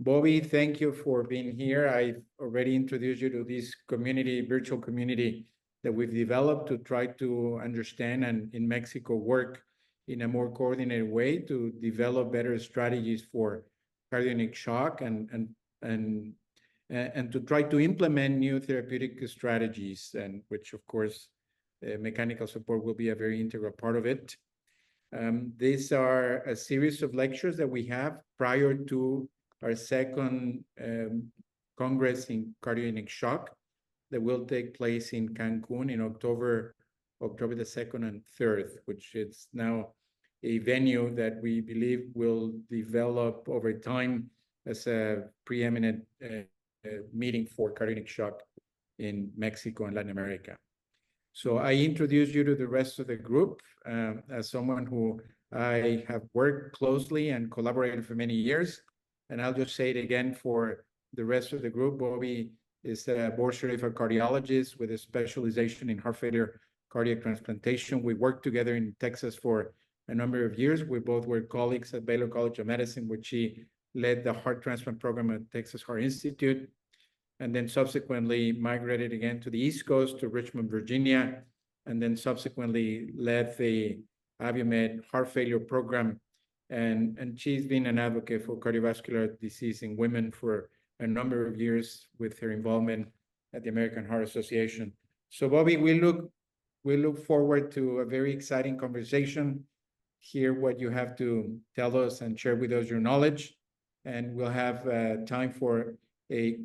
Bobby, thank you for being here. I've already introduced you to this community, virtual community that we've developed to try to understand and in Mexico work in a more coordinated way to develop better strategies for cardiogenic shock and to try to implement new therapeutic strategies, and which of course mechanical support will be a very integral part of it. These are a series of lectures that we have prior to our second Congress in cardiogenic shock that will take place in Cancun in October the 2nd and 3rd, which is now a venue that we believe will develop over time as a preeminent meeting for cardiogenic shock in Mexico and Latin America. So I introduce you to the rest of the group as someone who I have worked closely and collaborated for many years. And I'll just say it again for the rest of the group. Bobby is a board-certified cardiologist with a specialization in heart failure cardiac transplantation. We worked together in Texas for a number of years. We both were colleagues at Baylor College of Medicine, which he led the heart transplant program at Texas Heart Institute, and then subsequently migrated again to the East Coast, to Richmond, Virginia, and then subsequently led the Abiomed heart failure program. And she's been an advocate for cardiovascular disease in women for a number of years with her involvement at the American Heart Association. So Bobby, we look forward to a very exciting conversation, hear what you have to tell us and share with us your knowledge. And we'll have time for a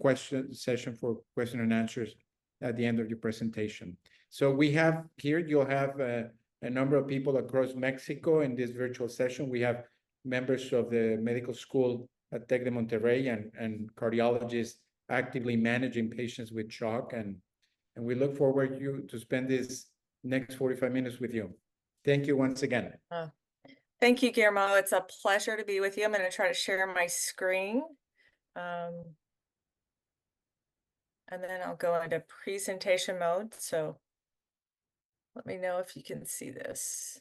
session for question and answers at the end of your presentation. So we have here, you'll have a number of people across Mexico in this virtual session. We have members of the medical school at Tec de Monterrey and cardiologists actively managing patients with shock. And we look forward to spend this next 45 minutes with you. Thank you once again. Thank you, Guillermo. It's a pleasure to be with you. I'm going to try to share my screen. And then I'll go into presentation mode. So let me know if you can see this.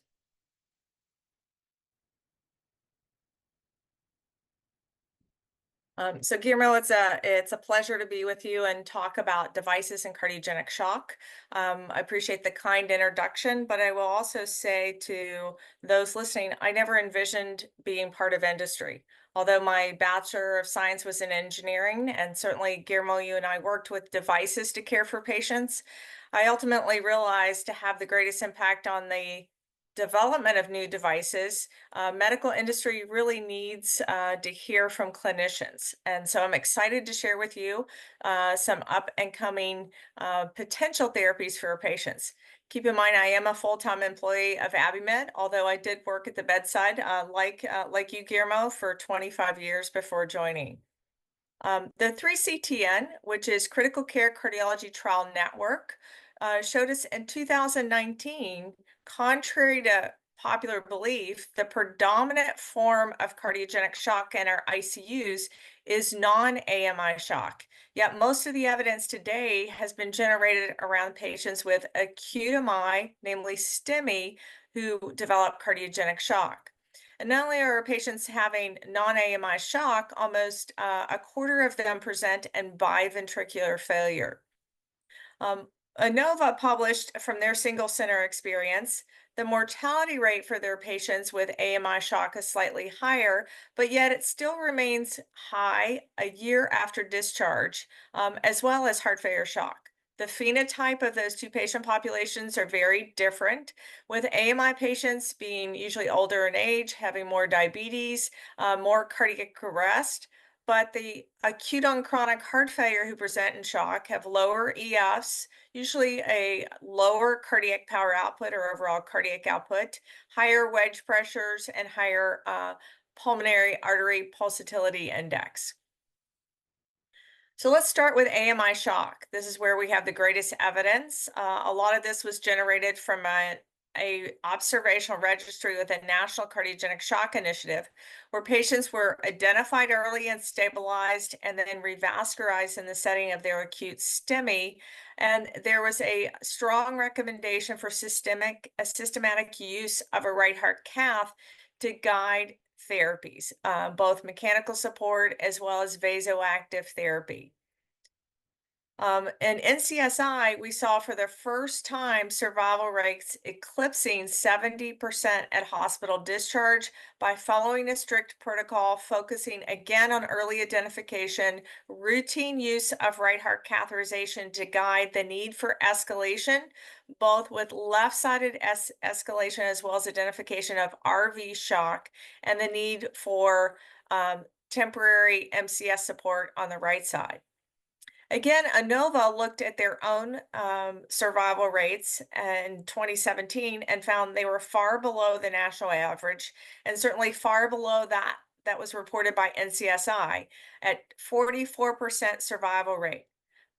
So Guillermo, it's a pleasure to be with you and talk about devices and cardiogenic shock. I appreciate the kind introduction, but I will also say to those listening, I never envisioned being part of industry. Although my Bachelor of Science was in engineering, and certainly Guillermo, you and I worked with devices to care for patients, I ultimately realized to have the greatest impact on the development of new devices, medical industry really needs to hear from clinicians. And so I'm excited to share with you some up and coming potential therapies for our patients. Keep in mind, I am a full-time employee of Abiomed, although I did work at the bedside like you, Guillermo, for 25 years before joining. The 3CTN, which is Critical Care Cardiology Trial Network, showed us in 2019, contrary to popular belief, the predominant form of cardiogenic shock in our ICUs is non-AMI shock. Yet most of the evidence today has been generated around patients with acute MI, namely STEMI, who develop cardiogenic shock. And not only are patients having non-AMI shock, almost a quarter of them present in biventricular failure. ANOVA published from their single center experience, the mortality rate for their patients with AMI shock is slightly higher, but yet it still remains high a year after discharge, as well as heart failure shock. The phenotype of those two patient populations are very different, with AMI patients being usually older in age, having more diabetes, more cardiac arrest. But the acute on chronic heart failure who present in shock have lower EFs, usually a lower cardiac power output or overall cardiac output, higher wedge pressures, and higher pulmonary artery pulsatility index. So let's start with AMI shock. This is where we have the greatest evidence. A lot of this was generated from a observational registry with a National Cardiogenic Shock Initiative, where patients were identified early and stabilized and then revascularized in the setting of their acute STEMI. And there was a strong recommendation for systematic use of a right heart cath to guide therapies, both mechanical support as well as vasoactive therapy. In NCSI, we saw for the first time survival rates eclipsing 70% at hospital discharge by following a strict protocol focusing again on early identification, routine use of right heart catheterization to guide the need for escalation, both with left-sided escalation as well as identification of RV shock, and the need for temporary MCS support on the right side. Again, ANOVA looked at their own survival rates in 2017 and found they were far below the national average, and certainly far below that was reported by NCSI at 44% survival rate.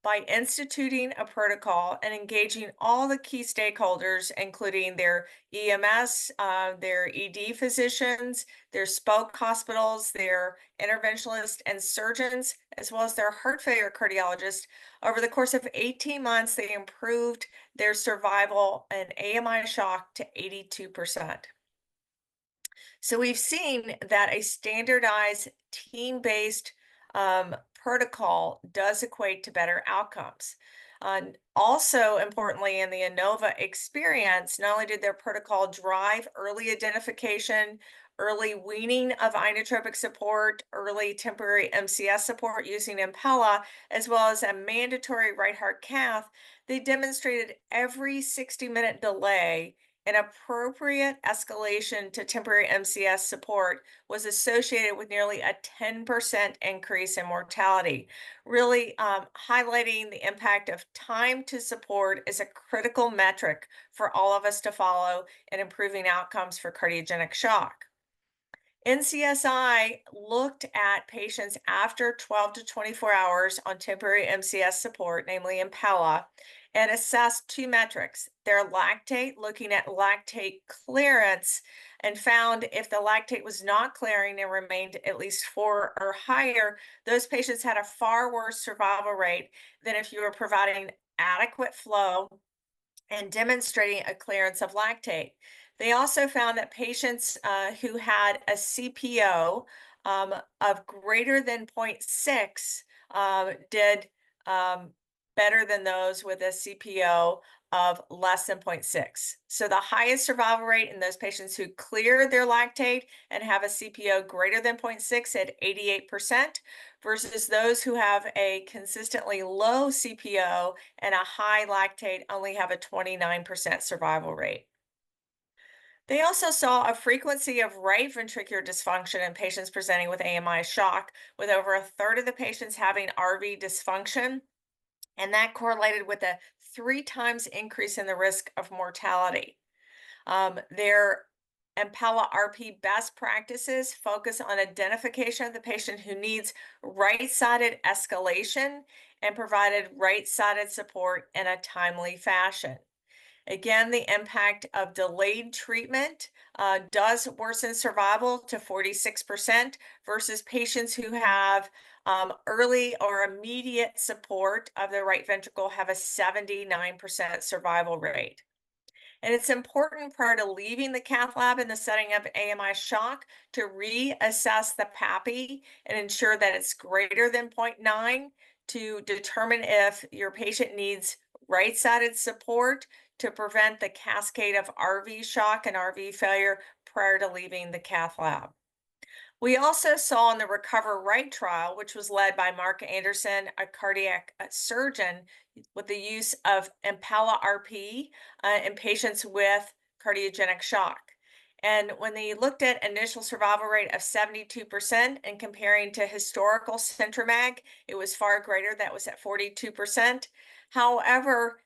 By instituting a protocol and engaging all the key stakeholders, including their EMS, their ED physicians, their spoke hospitals, their interventionalists and surgeons, as well as their heart failure cardiologists, over the course of 18 months, they improved their survival and AMI shock to 82%. So we've seen that a standardized team-based protocol does equate to better outcomes. Also, importantly, in the ANOVA experience, not only did their protocol drive early identification, early weaning of inotropic support, early temporary MCS support using Impella, as well as a mandatory right heart cath, they demonstrated every 60-minute delay an appropriate escalation to temporary MCS support was associated with nearly a 10% increase in mortality, really highlighting the impact of time to support as a critical metric for all of us to follow in improving outcomes for cardiogenic shock. NCSI looked at patients after 12 to 24 hours on temporary MCS support, namely Impella, and assessed two metrics: their lactate, looking at lactate clearance, and found if the lactate was not clearing and remained at least 4 or higher, those patients had a far worse survival rate than if you were providing adequate flow and demonstrating a clearance of lactate. They also found that patients who had a CPO of greater than 0.6 did better than those with a CPO of less than 0.6. So the highest survival rate in those patients who clear their lactate and have a CPO greater than 0.6 at 88%, versus those who have a consistently low CPO and a high lactate only have a 29% survival rate. They also saw a frequency of right ventricular dysfunction in patients presenting with AMI shock, with over a third of the patients having RV dysfunction, and that correlated with a 3 times increase in the risk of mortality. Their Impella RP best practices focus on identification of the patient who needs right-sided escalation and provided right-sided support in a timely fashion. Again, the impact of delayed treatment does worsen survival to 46% versus patients who have early or immediate support of the right ventricle have a 79% survival rate. And it's important prior to leaving the cath lab in the setting of AMI shock to reassess the PAPI and ensure that it's greater than 0.9 to determine if your patient needs right-sided support to prevent the cascade of RV shock and RV failure prior to leaving the cath lab. We also saw in the Recover Right trial, which was led by Mark Anderson, a cardiac surgeon, with the use of Impella RP in patients with cardiogenic shock. And when they looked at initial survival rate of 72% and comparing to historical Centromag, it was far greater. That was at 42%. However,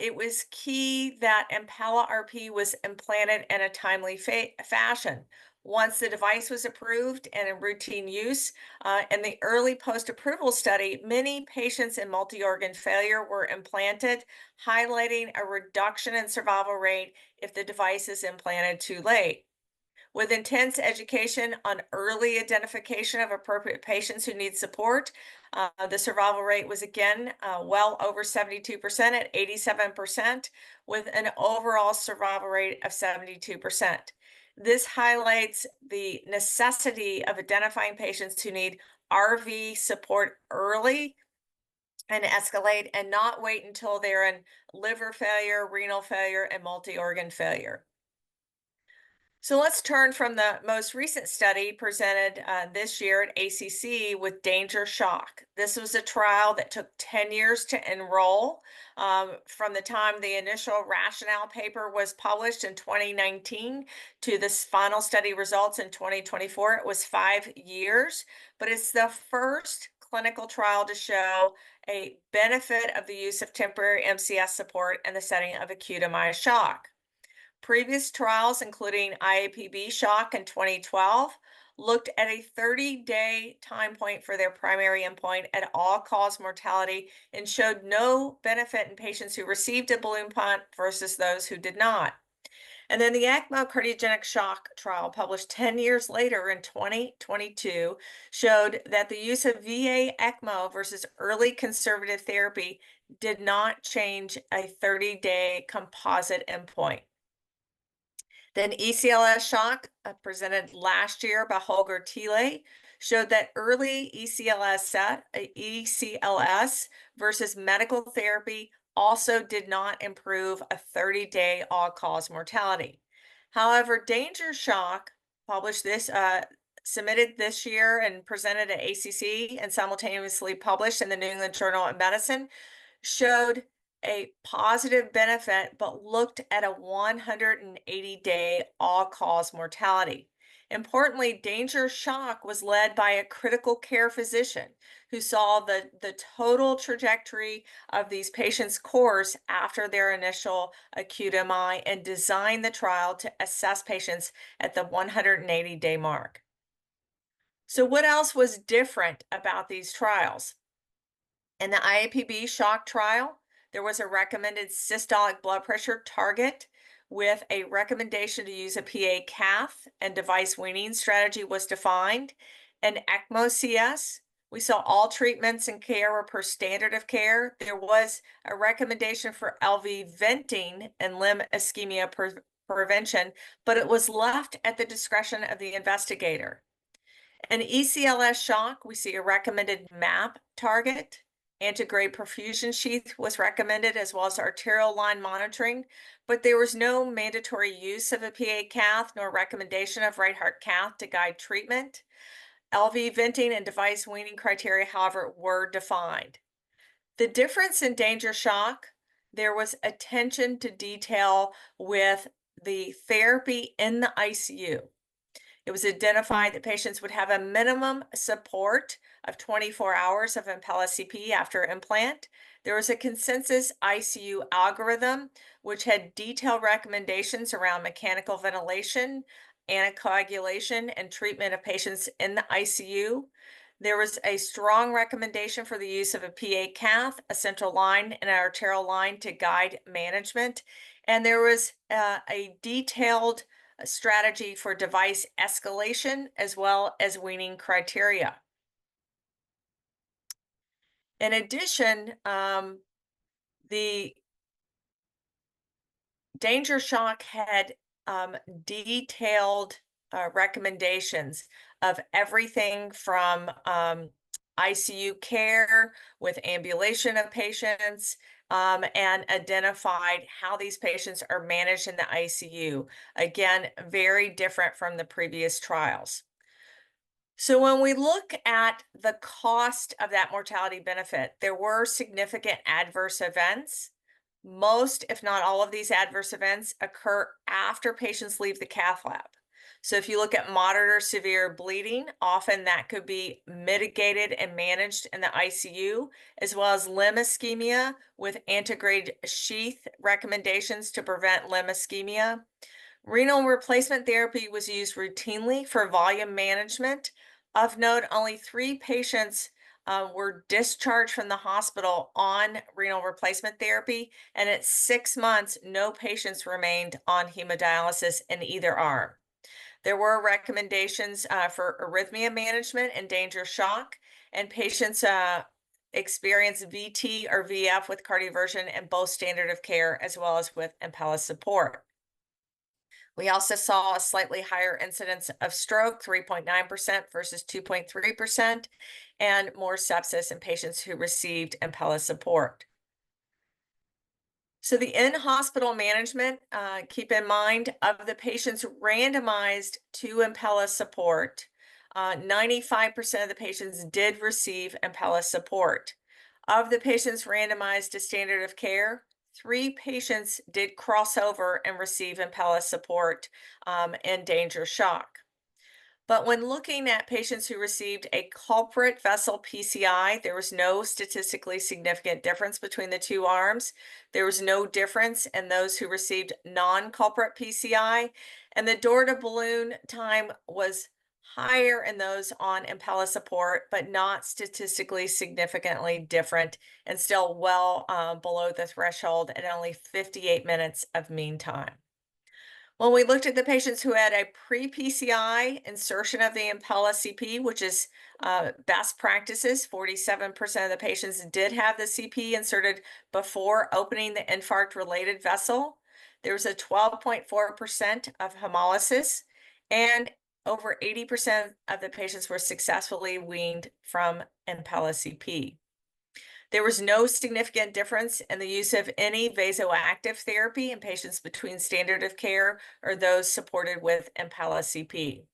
it was key that Impella RP was implanted in a timely fashion. Once the device was approved and in routine use, in the early post-approval study, many patients in multi-organ failure were implanted, highlighting a reduction in survival rate if the device is implanted too late. With intense education on early identification of appropriate patients who need support, the survival rate was again well over 72% at 87%, with an overall survival rate of 72%. This highlights the necessity of identifying patients who need RV support early and escalate, and not wait until they're in liver failure, renal failure, and multi-organ failure. So let's turn from the most recent study presented this year at ACC with Danger Shock. This was a trial that took 10 years to enroll. From the time the initial rationale paper was published in 2019 to this final study results in 2024, it was 5 years, but it's the first clinical trial to show a benefit of the use of temporary MCS support in the setting of acute MI shock. Previous trials, including IAPB shock in 2012, looked at a 30-day time point for their primary endpoint at all-cause mortality and showed no benefit in patients who received a balloon pump versus those who did not. And then the ECMO cardiogenic shock trial, published 10 years later in 2022, showed that the use of VA ECMO versus early conservative therapy did not change a 30-day composite endpoint. Then ECLS shock, presented last year by Holger Thiele, showed that early ECLS versus medical therapy also did not improve a 30-day all-cause mortality. However, Danger Shock, submitted this year and presented at ACC and simultaneously published in the New England Journal of Medicine, showed a positive benefit, but looked at a 180-day all-cause mortality. Importantly, Danger Shock was led by a critical care physician who saw the total trajectory of these patients' course after their initial acute MI and designed the trial to assess patients at the 180-day mark. So what else was different about these trials? In the IAPB shock trial, there was a recommended systolic blood pressure target with a recommendation to use a PA cath, and device weaning strategy was defined. In ECMO CS, we saw all treatments and care were per standard of care. There was a recommendation for LV venting and limb ischemia prevention, but it was left at the discretion of the investigator. In ECLS shock, we see a recommended MAP target. Antegrade perfusion sheath was recommended, as well as arterial line monitoring, but there was no mandatory use of a PA cath nor recommendation of right heart cath to guide treatment. LV venting and device weaning criteria, however, were defined. The difference in Danger Shock, there was attention to detail with the therapy in the ICU. It was identified that patients would have a minimum support of 24 hours of Impella CP after implant. There was a consensus ICU algorithm, which had detailed recommendations around mechanical ventilation, anticoagulation, and treatment of patients in the ICU. There was a strong recommendation for the use of a PA cath, a central line, and an arterial line to guide management. And there was a detailed strategy for device escalation as well as weaning criteria. In addition, the Danger Shock had detailed recommendations of everything from ICU care with ambulation of patients, and identified how these patients are managed in the ICU. Again, very different from the previous trials. So when we look at the cost of that mortality benefit, there were significant adverse events. Most, if not all of these adverse events occur after patients leave the cath lab. So if you look at moderate or severe bleeding, often that could be mitigated and managed in the ICU, as well as limb ischemia with antegrade sheath recommendations to prevent limb ischemia. Renal replacement therapy was used routinely for volume management. Of note, only 3 patients were discharged from the hospital on renal replacement therapy, and at 6 months, no patients remained on hemodialysis in either arm. There were recommendations for arrhythmia management and Danger Shock, and patients experience VT or VF with cardioversion and both standard of care, as well as with Impella support. We also saw a slightly higher incidence of stroke, 3.9% versus 2.3%, and more sepsis in patients who received Impella support. So the in-hospital management, keep in mind, of the patients randomized to Impella support, 95% of the patients did receive Impella support. Of the patients randomized to standard of care, 3 patients did cross over and receive Impella support in danger shock. But when looking at patients who received a culprit vessel PCI, there was no statistically significant difference between the two arms. There was no difference in those who received non-culprit PCI, and the door to balloon time was higher in those on Impella support, but not statistically significantly different, and still well below the threshold at only 58 minutes of mean time. When we looked at the patients who had a pre-PCI insertion of the Impella CP, which is best practices, 47% of the patients did have the CP inserted before opening the infarct-related vessel. There was a 12.4% of hemolysis, and over 80% of the patients were successfully weaned from Impella CP. There was no significant difference in the use of any vasoactive therapy in patients between standard of care or those supported with Impella CP.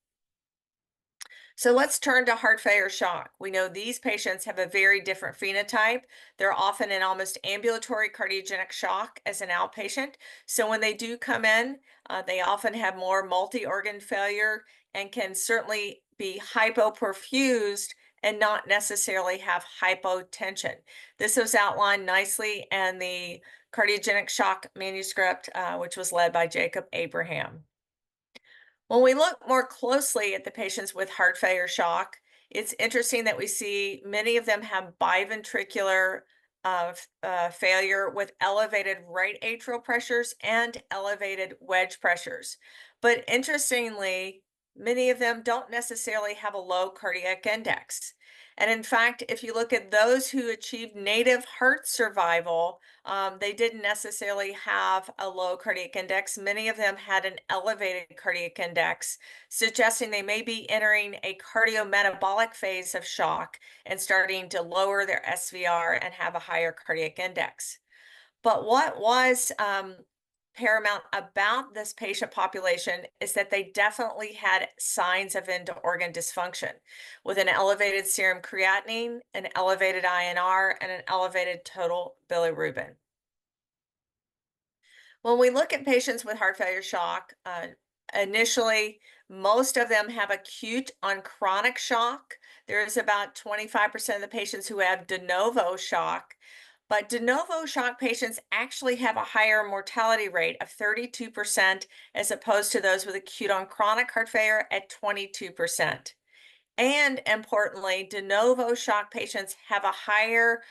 So let's turn to heart failure shock. We know these patients have a very different phenotype. They're often in almost ambulatory cardiogenic shock as an outpatient. So when they do come in, they often have more multi-organ failure and can certainly be hypoperfused and not necessarily have hypotension. This was outlined nicely in the cardiogenic shock manuscript, which was led by Jacob Abraham. When we look more closely at the patients with heart failure shock, it's interesting that we see many of them have biventricular failure with elevated right atrial pressures and elevated wedge pressures. But interestingly, many of them don't necessarily have a low cardiac index. And in fact, if you look at those who achieved native heart survival, they didn't necessarily have a low cardiac index. Many of them had an elevated cardiac index, suggesting they may be entering a cardiometabolic phase of shock and starting to lower their SVR and have a higher cardiac index. But what was paramount about this patient population is that they definitely had signs of end-organ dysfunction with an elevated serum creatinine, an elevated INR, and an elevated total bilirubin. When we look at patients with heart failure shock, initially, most of them have acute on chronic shock. There is about 25% of the patients who have de novo shock, but de novo shock patients actually have a higher mortality rate of 32% as opposed to those with acute on chronic heart failure at 22%. And importantly, de novo shock patients have a higher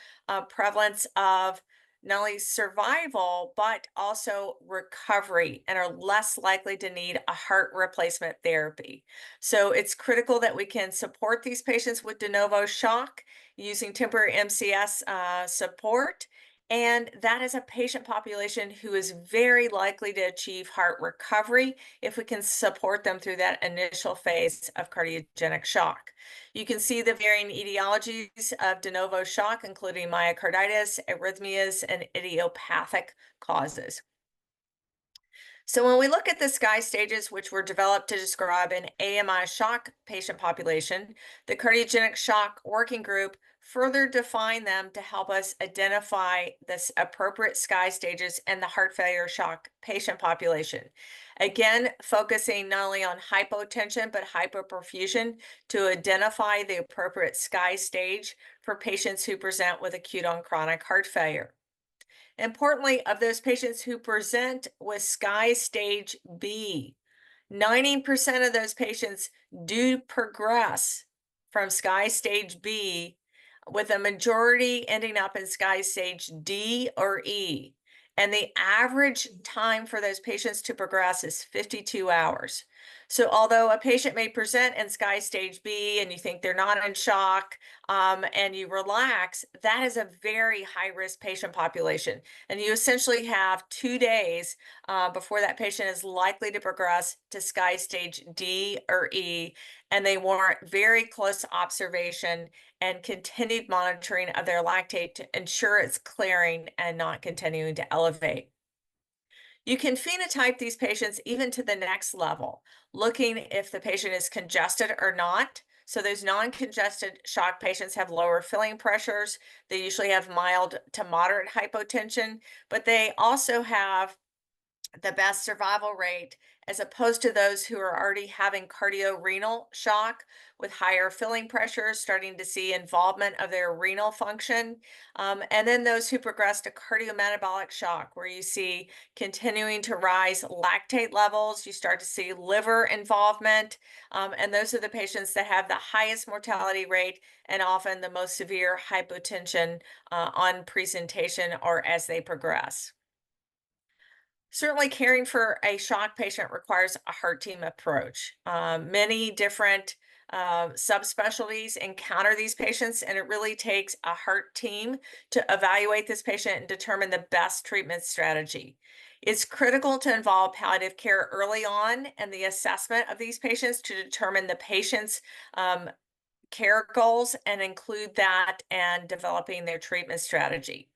prevalence of not only survival, but also recovery and are less likely to need a heart replacement therapy. So it's critical that we can support these patients with de novo shock using temporary MCS support. And that is a patient population who is very likely to achieve heart recovery if we can support them through that initial phase of cardiogenic shock. You can see the varying etiologies of de novo shock, including myocarditis, arrhythmias, and idiopathic causes. So when we look at the SKY stages, which were developed to describe an AMI shock patient population, the cardiogenic shock working group further defined them to help us identify the appropriate SKY stages and the heart failure shock patient population. Again, focusing not only on hypotension, but hypoperfusion to identify the appropriate SKY stage for patients who present with acute on chronic heart failure. Importantly, of those patients who present with SKY stage B, 90% of those patients do progress from SKY stage B, with a majority ending up in SKY stage D or E. And the average time for those patients to progress is 52 hours. So although a patient may present in Sky Stage B and you think they're not in shock, and you relax, that is a very high-risk patient population. And you essentially have 2 days before that patient is likely to progress to Sky Stage D or E, and they warrant very close observation and continued monitoring of their lactate to ensure it's clearing and not continuing to elevate. You can phenotype these patients even to the next level, looking if the patient is congested or not. So those non-congested shock patients have lower filling pressures. They usually have mild to moderate hypotension, but they also have the best survival rate as opposed to those who are already having cardiorenal shock with higher filling pressures, starting to see involvement of their renal function. And then those who progress to cardiometabolic shock, where you see continuing to rise lactate levels, you start to see liver involvement. And those are the patients that have the highest mortality rate and often the most severe hypotension on presentation or as they progress. Certainly, caring for a shock patient requires a heart team approach. Many different subspecialties encounter these patients, and it really takes a heart team to evaluate this patient and determine the best treatment strategy. It's critical to involve palliative care early on and the assessment of these patients to determine the patient's care goals and include that and developing their treatment strategy.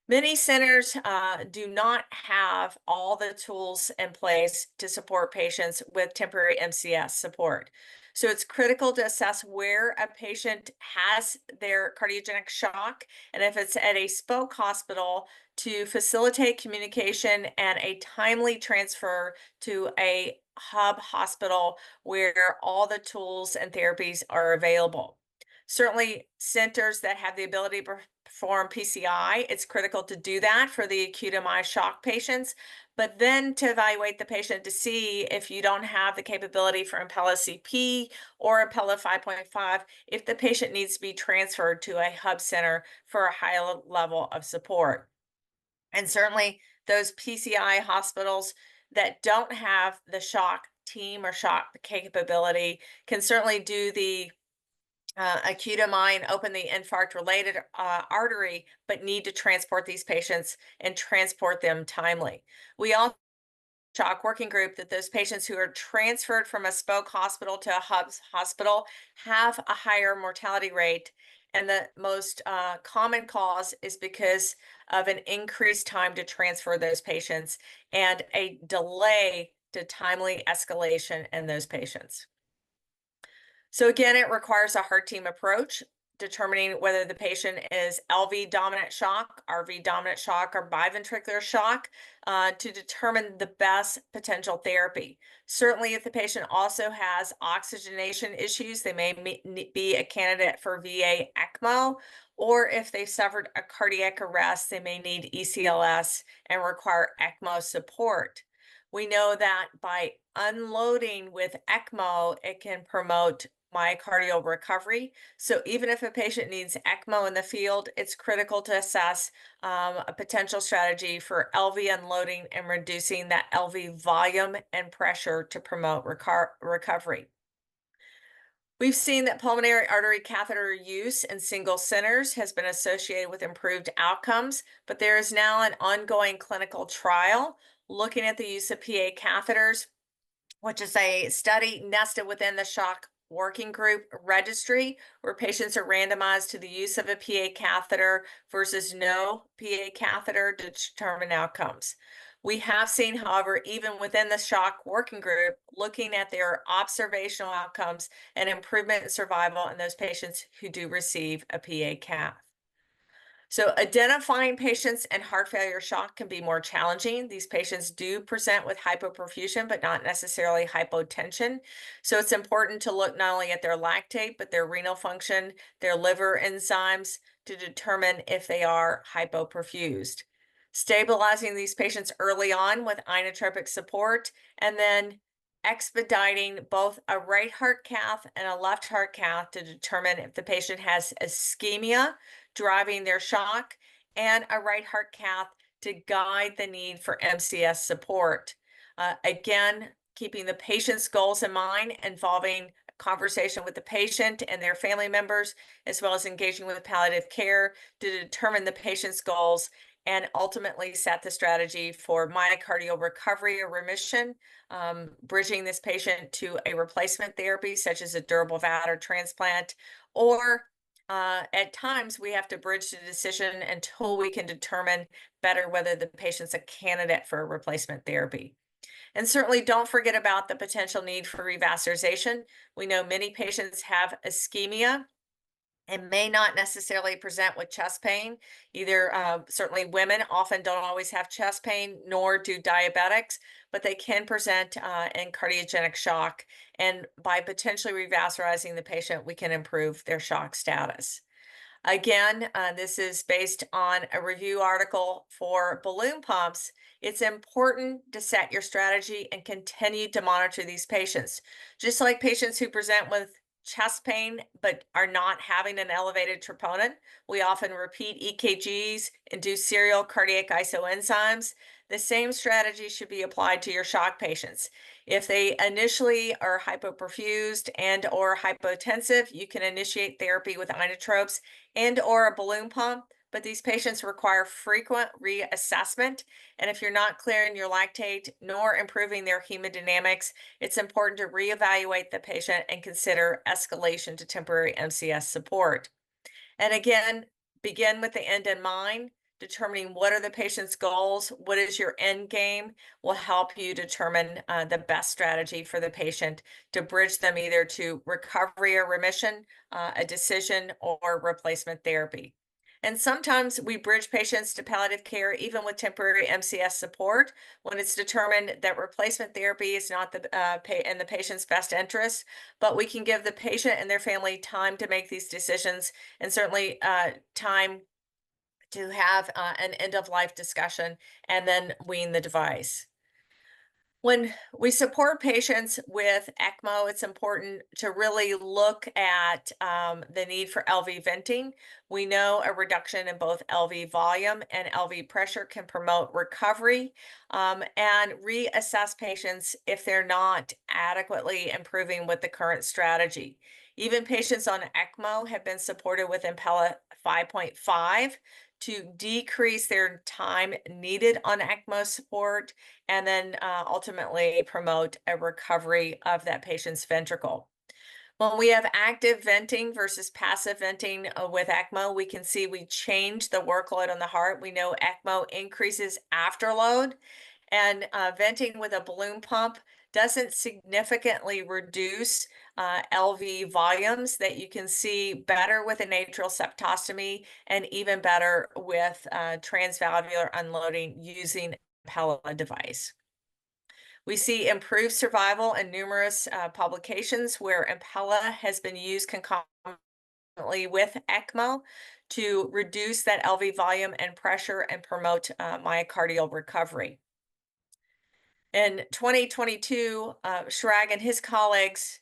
Many centers do not have all the tools in place to support patients with temporary MCS support. So it's critical to assess where a patient has their cardiogenic shock, and if it's at a spoke hospital, to facilitate communication and a timely transfer to a hub hospital where all the tools and therapies are available. Certainly, centers that have the ability to perform PCI, it's critical to do that for the acute MI shock patients, but then to evaluate the patient to see if you don't have the capability for Impella CP or Impella 5.5, if the patient needs to be transferred to a hub center for a high level of support. And certainly, those PCI hospitals that don't have the shock team or shock capability can certainly do the acute MI and open the infarct related artery, but need to transport these patients and transport them timely. We also shock working group that those patients who are transferred from a spoke hospital to a hub hospital have a higher mortality rate. And the most common cause is because of an increased time to transfer those patients and a delay to timely escalation in those patients. So again, it requires a heart team approach, determining whether the patient is LV dominant shock, RV dominant shock, or biventricular shock to determine the best potential therapy. Certainly, if the patient also has oxygenation issues, they may be a candidate for VA ECMO, or if they've suffered a cardiac arrest, they may need ECLS and require ECMO support. We know that by unloading with ECMO, it can promote myocardial recovery. So even if a patient needs ECMO in the field, it's critical to assess a potential strategy for LV unloading and reducing that LV volume and pressure to promote recovery. We've seen that pulmonary artery catheter use in single centers has been associated with improved outcomes, but there is now an ongoing clinical trial looking at the use of PA catheters, which is a study nested within the shock working group registry, where patients are randomized to the use of a PA catheter versus no PA catheter to determine outcomes. We have seen, however, even within the shock working group, looking at their observational outcomes and improvement in survival in those patients who do receive a PA cath. So identifying patients and heart failure shock can be more challenging. These patients do present with hypoperfusion, but not necessarily hypotension. So it's important to look not only at their lactate, but their renal function, their liver enzymes to determine if they are hypoperfused. Stabilizing these patients early on with inotropic support, and then expediting both a right heart cath and a left heart cath to determine if the patient has ischemia driving their shock, and a right heart cath to guide the need for MCS support. Again, keeping the patient's goals in mind, involving conversation with the patient and their family members, as well as engaging with palliative care to determine the patient's goals and ultimately set the strategy for myocardial recovery or remission, bridging this patient to a replacement therapy, such as a durable valve or transplant, or at times we have to bridge the decision until we can determine better whether the patient's a candidate for a replacement therapy. And certainly don't forget about the potential need for revascularization. We know many patients have ischemia and may not necessarily present with chest pain. Either certainly women often don't always have chest pain, nor do diabetics, but they can present in cardiogenic shock. And by potentially revascularizing the patient, we can improve their shock status. Again, this is based on a review article for balloon pumps. It's important to set your strategy and continue to monitor these patients. Just like patients who present with chest pain but are not having an elevated troponin, we often repeat EKGs and do serial cardiac isoenzymes. The same strategy should be applied to your shock patients. If they initially are hypoperfused and or hypotensive, you can initiate therapy with inotropes and or a balloon pump, but these patients require frequent reassessment. And if you're not clearing your lactate nor improving their hemodynamics, it's important to reevaluate the patient and consider escalation to temporary MCS support. And again, begin with the end in mind. Determining what are the patient's goals, what is your end game, will help you determine the best strategy for the patient to bridge them either to recovery or remission, a decision, or replacement therapy. And sometimes we bridge patients to palliative care even with temporary MCS support when it's determined that replacement therapy is not in the patient's best interest, but we can give the patient and their family time to make these decisions, and certainly time to have an end of life discussion and then wean the device. When we support patients with ECMO, it's important to really look at the need for LV venting. We know a reduction in both LV volume and LV pressure can promote recovery, and reassess patients if they're not adequately improving with the current strategy. Even patients on ECMO have been supported with Impella 5.5 to decrease their time needed on ECMO support and then ultimately promote a recovery of that patient's ventricle. When we have active venting versus passive venting with ECMO, we can see we change the workload on the heart. We know ECMO increases afterload, and venting with a balloon pump doesn't significantly reduce LV volumes, that you can see better with an atrial septostomy and even better with transvalvular unloading using Impella device. We see improved survival in numerous publications where Impella has been used concomitantly with ECMO to reduce that LV volume and pressure and promote myocardial recovery. In 2022, Schrag and his colleagues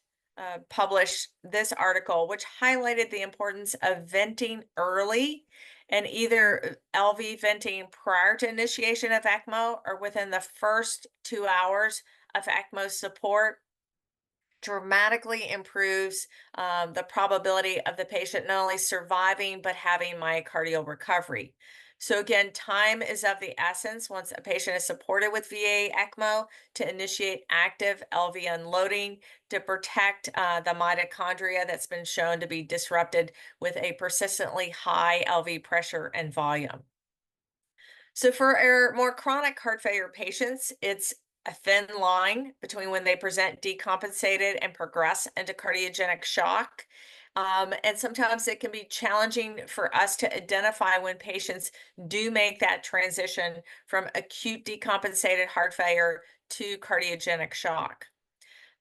published this article, which highlighted the importance of venting early, and either LV venting prior to initiation of ECMO or within the first 2 hours of ECMO support dramatically improves the probability of the patient not only surviving, but having myocardial recovery. So again, time is of the essence once a patient is supported with VA ECMO to initiate active LV unloading to protect the mitochondria that's been shown to be disrupted with a persistently high LV pressure and volume. So for our more chronic heart failure patients, it's a thin line between when they present decompensated and progress into cardiogenic shock. And sometimes it can be challenging for us to identify when patients do make that transition from acute decompensated heart failure to cardiogenic shock.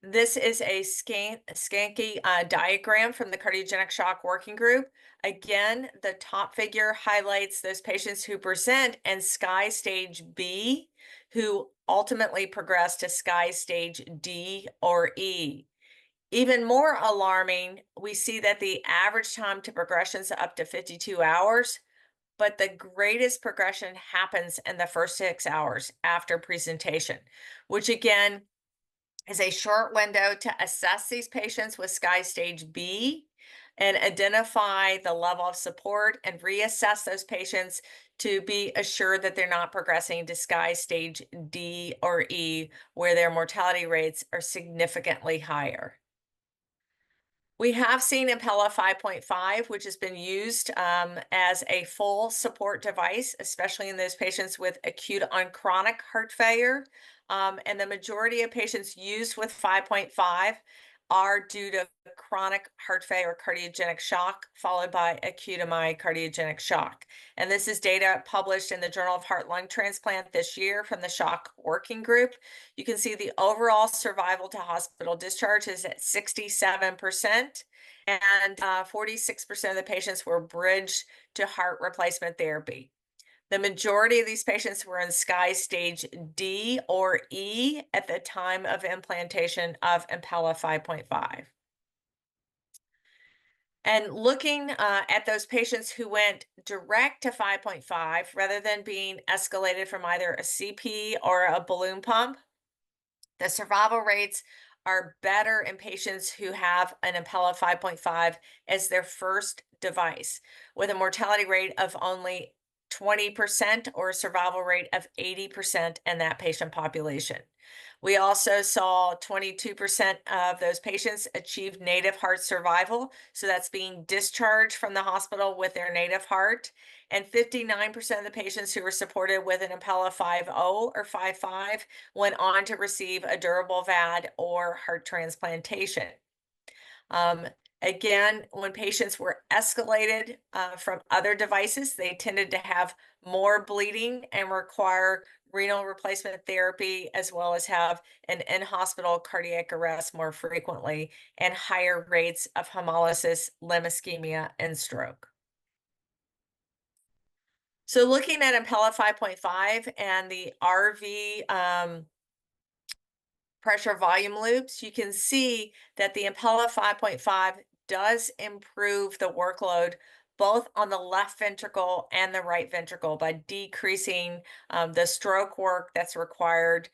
This is a skanky diagram from the cardiogenic shock working group. Again, the top figure highlights those patients who present in SCAI stage B, who ultimately progress to SCAI stage D or E. Even more alarming, we see that the average time to progression is up to 52 hours, but the greatest progression happens in the first 6 hours after presentation, which again is a short window to assess these patients with Sky Stage B and identify the level of support and reassess those patients to be assured that they're not progressing to Sky Stage D or E, where their mortality rates are significantly higher. We have seen Impella 5.5, which has been used as a full support device, especially in those patients with acute on chronic heart failure. And the majority of patients used with 5.5 are due to chronic heart failure, cardiogenic shock, followed by acute MI cardiogenic shock. And this is data published in the Journal of Heart Lung Transplant this year from the Shock Working Group. You can see the overall survival to hospital discharge is at 67%, and 46% of the patients were bridged to heart replacement therapy. The majority of these patients were in Sky Stage D or E at the time of implantation of Impella 5.5. And looking at those patients who went direct to 5.5 rather than being escalated from either a CP or a balloon pump, the survival rates are better in patients who have an Impella 5.5 as their first device, with a mortality rate of only 20% or a survival rate of 80% in that patient population. We also saw 22% of those patients achieve native heart survival. So that's being discharged from the hospital with their native heart. And 59% of the patients who were supported with an Impella 5.0 or 5.5 went on to receive a durable VAD or heart transplantation. Again, when patients were escalated from other devices, they tended to have more bleeding and require renal replacement therapy, as well as have an in-hospital cardiac arrest more frequently and higher rates of hemolysis, limb ischemia, and stroke. So looking at Impella 5.5 and the RV pressure volume loops, you can see that the Impella 5.5 does improve the workload both on the left ventricle and the right ventricle by decreasing the stroke work that's required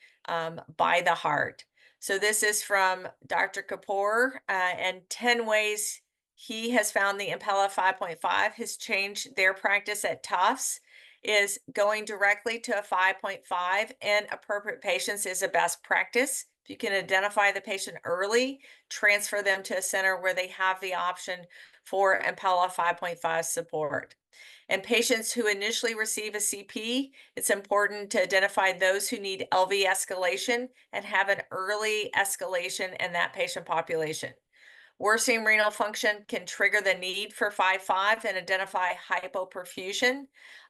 by the heart. So this is from Dr. Kapoor, and 10 ways he has found the Impella 5.5 has changed their practice at Tufts. Is going directly to a 5.5 in appropriate patients is a best practice. If you can identify the patient early, transfer them to a center where they have the option for Impella 5.5 support. And patients who initially receive a CP, it's important to identify those who need LV escalation and have an early escalation in that patient population. Worsening renal function can trigger the need for 5.5 and identify hypoperfusion.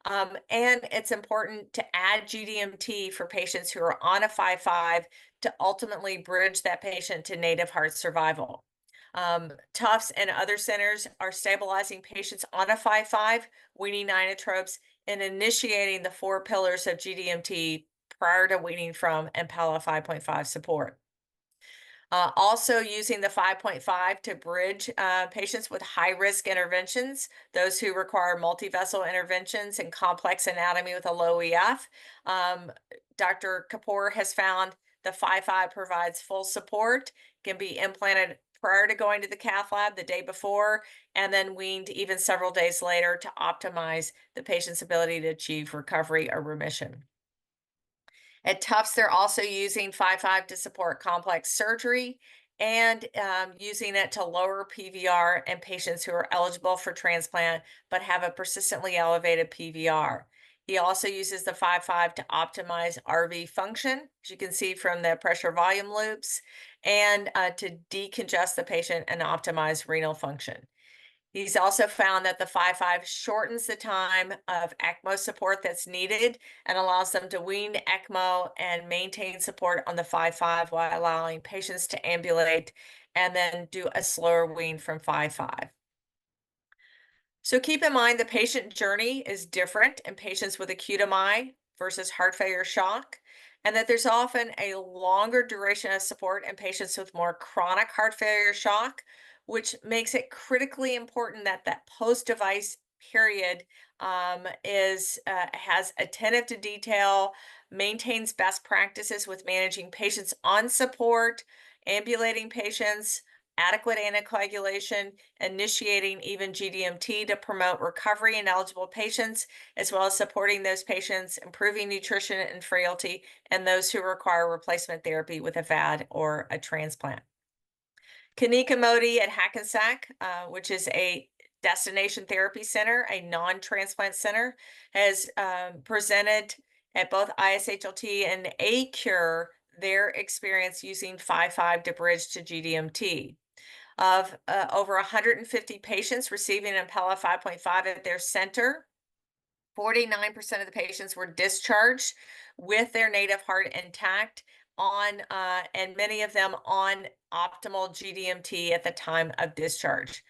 And it's important to add GDMT for patients who are on a 5.5 to ultimately bridge that patient to native heart survival. Tufts and other centers are stabilizing patients on a 5.5, weaning inotropes, and initiating the 4 pillars of GDMT prior to weaning from Impella 5.5 support. Also using the 5.5 to bridge patients with high-risk interventions, those who require multi-vessel interventions and complex anatomy with a low EF. Dr. Kapoor has found the 5.5 provides full support, can be implanted prior to going to the cath lab the day before, and then weaned even several days later to optimize the patient's ability to achieve recovery or remission. At Tufts, they're also using 5.5 to support complex surgery and using it to lower PVR in patients who are eligible for transplant but have a persistently elevated PVR. He also uses the 5.5 to optimize RV function, as you can see from the pressure volume loops, and to decongest the patient and optimize renal function. He's also found that the 5.5 shortens the time of ECMO support that's needed and allows them to wean ECMO and maintain support on the 5.5 while allowing patients to ambulate and then do a slower wean from 5.5. So keep in mind the patient journey is different in patients with acute MI versus heart failure shock, and that there's often a longer duration of support in patients with more chronic heart failure shock, which makes it critically important that that post-device period has attentive to detail, maintains best practices with managing patients on support, ambulating patients, adequate anticoagulation, initiating even GDMT to promote recovery in eligible patients, as well as supporting those patients, improving nutrition and frailty, and those who require replacement therapy with a VAD or a transplant. Kanika Modi at Hackensack, which is a destination therapy center, a non-transplant center, has presented at both ISHLT and ACURE their experience using 5.5 to bridge to GDMT. Of over 150 patients receiving Impella 5.5 at their center, 49% of the patients were discharged with their native heart intact and many of them on optimal GDMT at the time of discharge.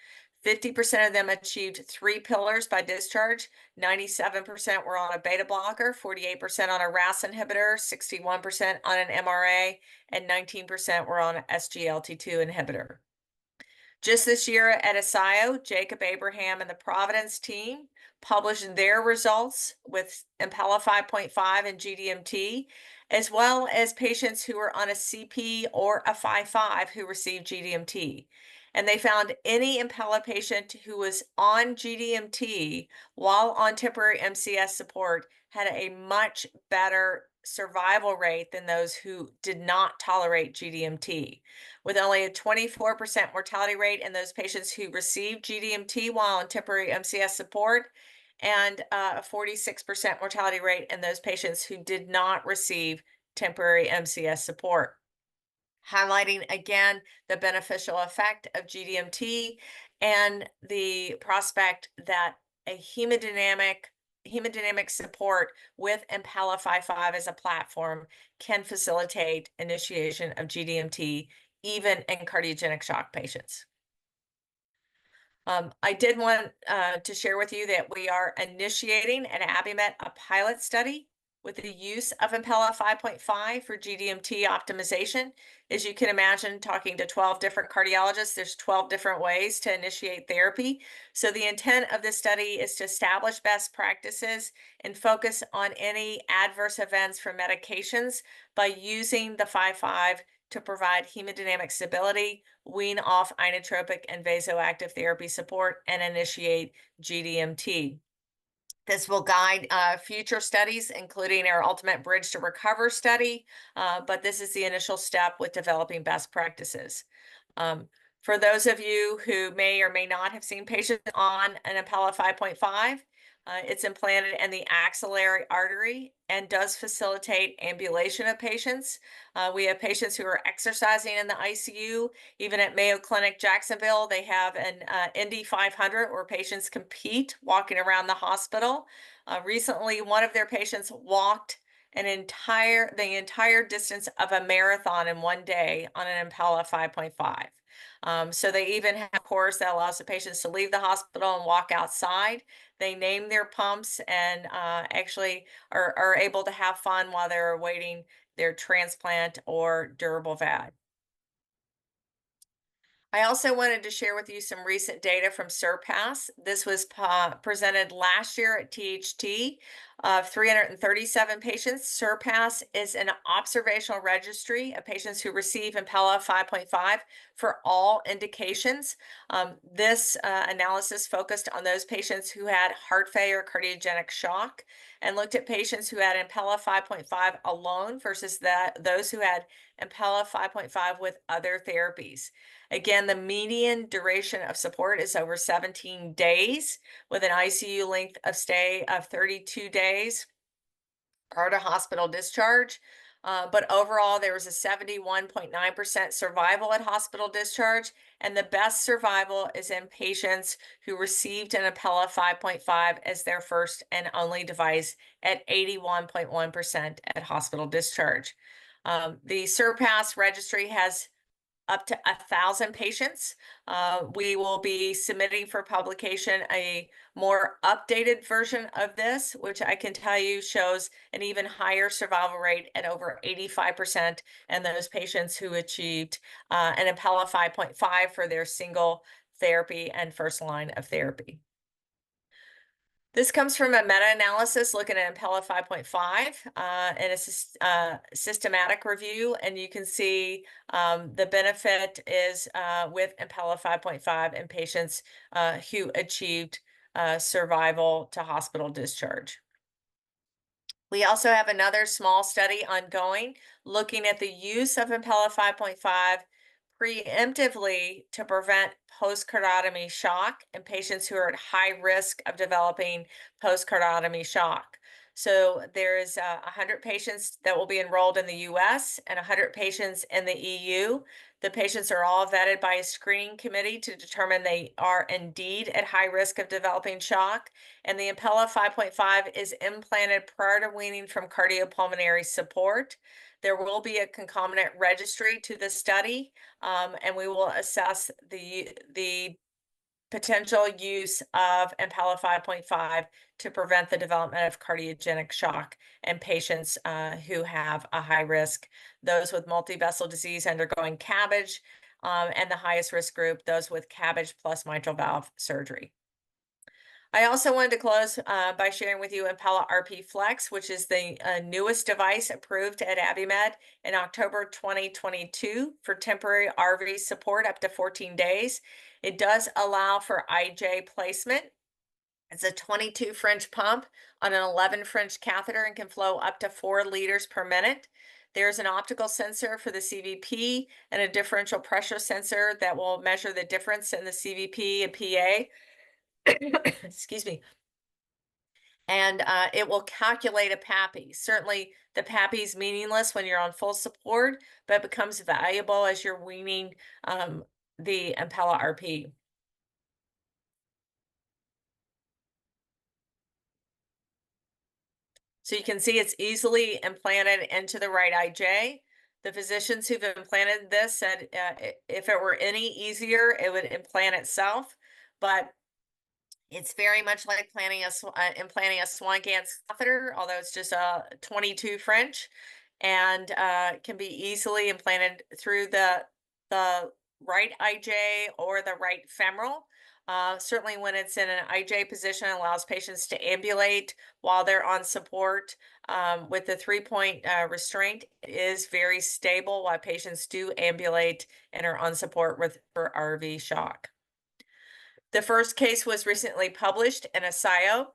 50% of them achieved 3 pillars by discharge. 97% were on a beta blocker, 48% on a RAS inhibitor, 61% on an MRA, and 19% were on an SGLT2 inhibitor. Just this year at ASIO, Jacob Abraham and the Providence team published their results with Impella 5.5 and GDMT, as well as patients who were on a CP or a 5.5 who received GDMT. And they found any Impella patient who was on GDMT while on temporary MCS support had a much better survival rate than those who did not tolerate GDMT, with only a 24% mortality rate in those patients who received GDMT while on temporary MCS support, and a 46% mortality rate in those patients who did not receive temporary MCS support. Highlighting again the beneficial effect of GDMT and the prospect that a hemodynamic support with Impella 5.5 as a platform can facilitate initiation of GDMT even in cardiogenic shock patients. I did want to share with you that we are initiating at Abiomed a pilot study with the use of Impella 5.5 for GDMT optimization. As you can imagine, talking to 12 different cardiologists, there's 12 different ways to initiate therapy. So the intent of this study is to establish best practices and focus on any adverse events from medications by using the 5.5 to provide hemodynamic stability, wean off inotropic and vasoactive therapy support, and initiate GDMT. This will guide future studies, including our ultimate Bridge to Recover study, but this is the initial step with developing best practices. For those of you who may or may not have seen patients on an Impella 5.5, it's implanted in the axillary artery and does facilitate ambulation of patients. We have patients who are exercising in the ICU. Even at Mayo Clinic Jacksonville, they have an Indy 500 where patients compete walking around the hospital. Recently, one of their patients walked the entire distance of a marathon in one day on an Impella 5.5. So they even have a course that allows the patients to leave the hospital and walk outside. They name their pumps and actually are able to have fun while they're awaiting their transplant or durable VAD. I also wanted to share with you some recent data from SURPASS. This was presented last year at THT of 337 patients. SURPASS is an observational registry of patients who receive Impella 5.5 for all indications. This analysis focused on those patients who had heart failure, cardiogenic shock, and looked at patients who had Impella 5.5 alone versus those who had Impella 5.5 with other therapies. Again, the median duration of support is over 17 days with an ICU length of stay of 32 days prior to hospital discharge. But overall, there was a 71.9% survival at hospital discharge, and the best survival is in patients who received an Impella 5.5 as their first and only device at 81.1% at hospital discharge. The SURPASS registry has up to 1,000 patients. We will be submitting for publication a more updated version of this, which I can tell you shows an even higher survival rate at over 85% in those patients who achieved an Impella 5.5 for their single therapy and first line of therapy. This comes from a meta-analysis looking at Impella 5.5 and a systematic review, and you can see the benefit is with Impella 5.5 in patients who achieved survival to hospital discharge. We also have another small study ongoing looking at the use of Impella 5.5 preemptively to prevent post-cardotomy shock in patients who are at high risk of developing post-cardotomy shock. So there's 100 patients that will be enrolled in the US and 100 patients in the EU. The patients are all vetted by a screening committee to determine they are indeed at high risk of developing shock. And the Impella 5.5 is implanted prior to weaning from cardiopulmonary support. There will be a concomitant registry to the study, and we will assess the potential use of Impella 5.5 to prevent the development of cardiogenic shock in patients who have a high risk, those with multivessel disease undergoing CABG, and the highest risk group, those with CABG plus mitral valve surgery. I also wanted to close by sharing with you Impella RP Flex, which is the newest device approved at Abiomed in October 2022 for temporary RV support up to 14 days. It does allow for IJ placement. It's a 22 French pump on an 11 French catheter and can flow up to 4 liters per minute. There's an optical sensor for the CVP and a differential pressure sensor that will measure the difference in the CVP and PA. Excuse me. And it will calculate a PAPI. Certainly the PAPI is meaningless when you're on full support, but becomes valuable as you're weaning the Impella RP. So you can see it's easily implanted into the right IJ. The physicians who've implanted this said if it were any easier, it would implant itself, but it's very much like implanting a Swan-Ganz catheter, although it's just a 22 French, and can be easily implanted through the right IJ or the right femoral. Certainly when it's in an IJ position, it allows patients to ambulate while they're on support. With the 3-point restraint, it is very stable while patients do ambulate and are on support for RV shock. The first case was recently published in a SIO.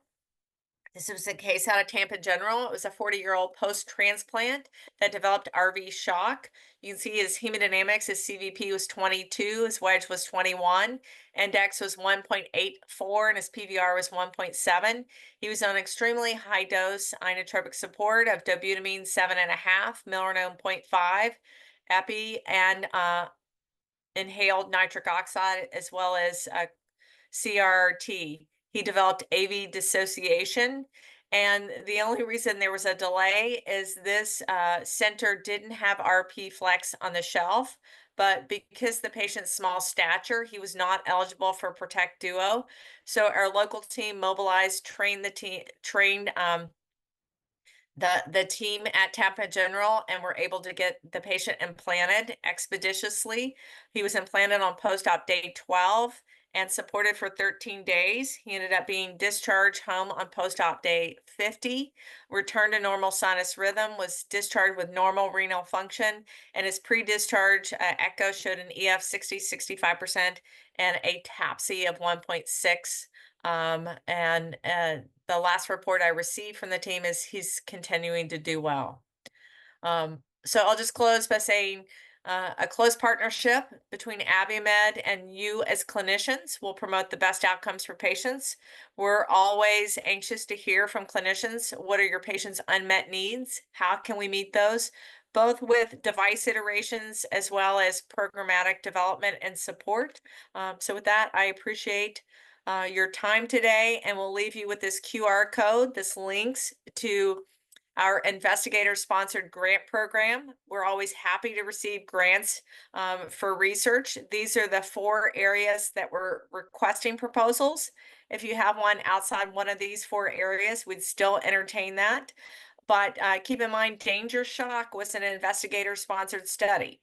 This was a case out of Tampa General. It was a 40-year-old post-transplant that developed RV shock. You can see his hemodynamics, his CVP was 22, his wedge was 21, index was 1.84, and his PVR was 1.7. He was on extremely high dose inotropic support of dobutamine 7.5, milrinone 0.5, epi, and inhaled nitric oxide, as well as CRRT. He developed AV dissociation, and the only reason there was a delay is this center didn't have RP Flex on the shelf, but because the patient's small stature, he was not eligible for Protect Duo. So our local team mobilized, trained the team at Tampa General, and were able to get the patient implanted expeditiously. He was implanted on post-op day 12 and supported for 13 days. He ended up being discharged home on post-op day 50, returned to normal sinus rhythm, was discharged with normal renal function, and his pre-discharge echo showed an EF 60-65% and a TAPSE of 1.6. And the last report I received from the team is he's continuing to do well. So I'll just close by saying a close partnership between Abiomed and you as clinicians will promote the best outcomes for patients. We're always anxious to hear from clinicians. What are your patients' unmet needs? How can we meet those? Both with device iterations as well as programmatic development and support. So with that, I appreciate your time today, and we'll leave you with this QR code. This links to our investigator-sponsored grant program. We're always happy to receive grants for research. These are the 4 areas that we're requesting proposals. If you have one outside one of these 4 areas, we'd still entertain that. But keep in mind, Danger Shock was an investigator-sponsored study.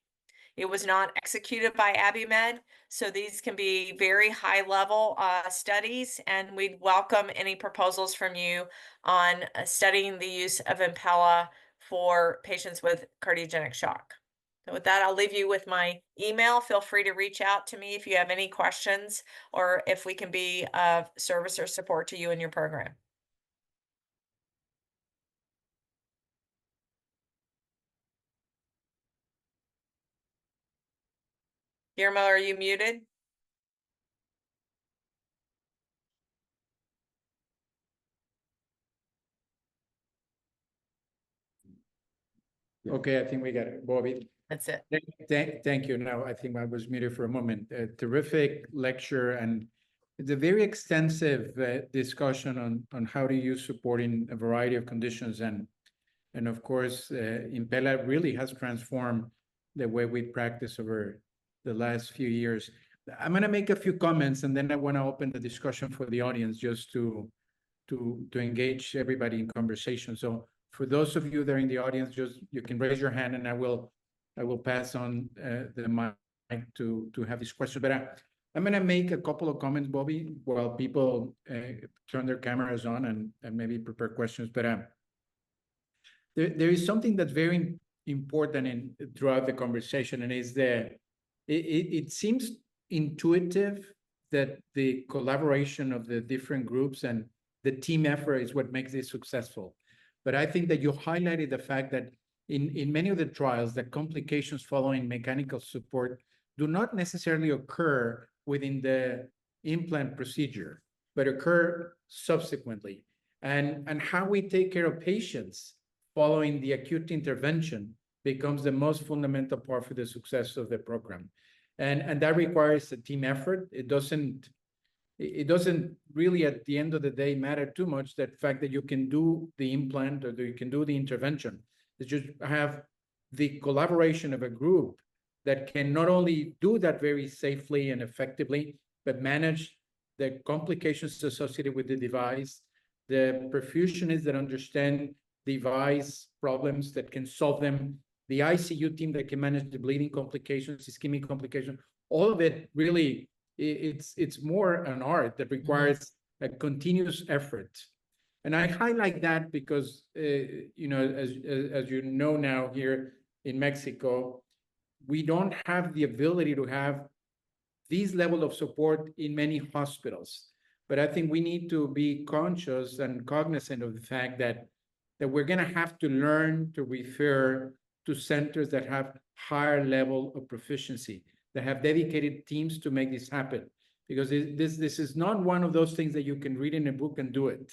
It was not executed by Abiomed, so these can be very high-level studies, and we'd welcome any proposals from you on studying the use of Impella for patients with cardiogenic shock. So with that, I'll leave you with my email. Feel free to reach out to me if you have any questions or if we can be of service or support to you in your program. Guillermo, are you muted? Okay, I think we got it, Bobby. That's it. Thank you. Now, I think I was muted for a moment. A terrific lecture, and it's a very extensive discussion on how to use support in a variety of conditions. And of course, Impella really has transformed the way we practice over the last few years. I'm going to make a few comments, and then I want to open the discussion for the audience just to engage everybody in conversation. So for those of you that are in the audience, just you can raise your hand, and I will pass on the mic to have this question. But I'm going to make a couple of comments, Bobby, while people turn their cameras on and maybe prepare questions. But there is something that's very important throughout the conversation, and is that it seems intuitive that the collaboration of the different groups and the team effort is what makes this successful. But I think that you highlighted the fact that in many of the trials, the complications following mechanical support do not necessarily occur within the implant procedure, but occur subsequently. And how we take care of patients following the acute intervention becomes the most fundamental part for the success of the program. And that requires a team effort. It doesn't really, at the end of the day, matter too much that fact that you can do the implant or that you can do the intervention. It's just have the collaboration of a group that can not only do that very safely and effectively, but manage the complications associated with the device, the perfusionists that understand device problems that can solve them, the ICU team that can manage the bleeding complications, ischemic complications. All of it really, it's more an art that requires a continuous effort. And I highlight that because, as you know now here in Mexico, we don't have the ability to have this level of support in many hospitals. But I think we need to be conscious and cognizant of the fact that we're going to have to learn to refer to centers that have higher level of proficiency, that have dedicated teams to make this happen. Because this is not one of those things that you can read in a book and do it.